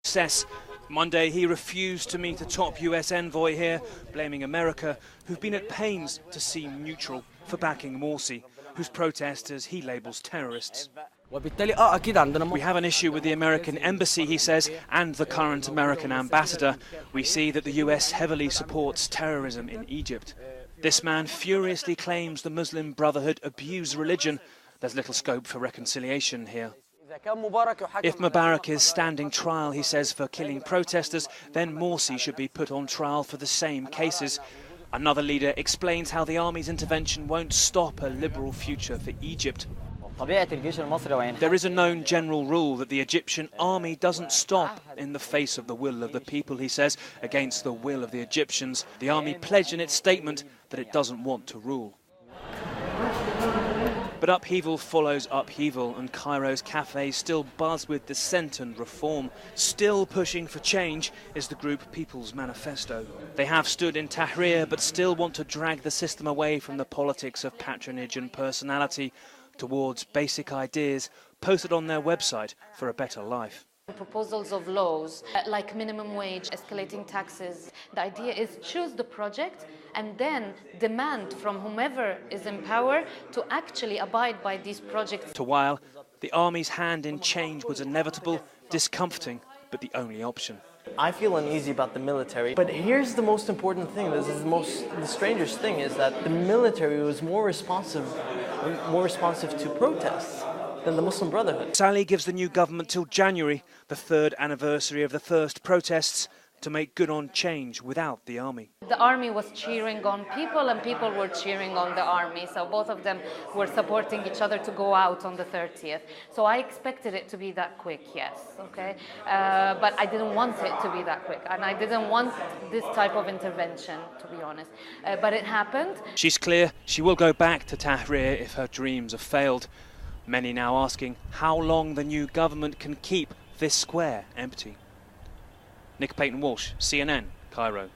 Success. Monday, he refused to meet a top US envoy here, blaming America, who've been at pains to seem neutral for backing Morsy, whose protesters he labels terrorists. We have an issue with the American embassy, he says, and the current American ambassador. We see that the US heavily supports terrorism in Egypt. This man furiously claims the Muslim Brotherhood abuse religion. There's little scope for reconciliation here. If Mubarak is standing trial, he says, for killing protesters, then Morsy should be put on trial for the same cases. Another leader explains how the army's intervention won't stop a liberal future for Egypt. There is a known general rule that the Egyptian army doesn't stop in the face of the will of the people, he says, against the will of the Egyptians. The army pledged in its statement that it doesn't want to rule. But upheaval follows upheaval, and Cairo's cafes still buzz with dissent and reform. Still pushing for change is the group People's Manifesto. They have stood in Tahrir, but still want to drag the system away from the politics of patronage and personality towards basic ideas posted on their website for a better life. Proposals of laws like minimum wage, escalating taxes. The idea is choose the project and then demand from whomever is in power to actually abide by these projects. To while the army's hand in change was inevitable, discomforting, but the only option. I feel uneasy about the military, but here's the most important thing. The strangest thing is that the military was more responsive to protests than the Muslim Brotherhood. Sally gives the new government till January, the third anniversary of the first protests, to make good on change without the army. The army was cheering on people and people were cheering on the army, so both of them were supporting each other to go out on the 30th. So I expected it to be that quick, yes, okay? But I didn't want it to be that quick, and I didn't want this type of intervention, to be honest. But it happened. She's clear she will go back to Tahrir if her dreams have failed. Many now asking how long the new government can keep this square empty. Nick Payton-Walsh, CNN, Cairo.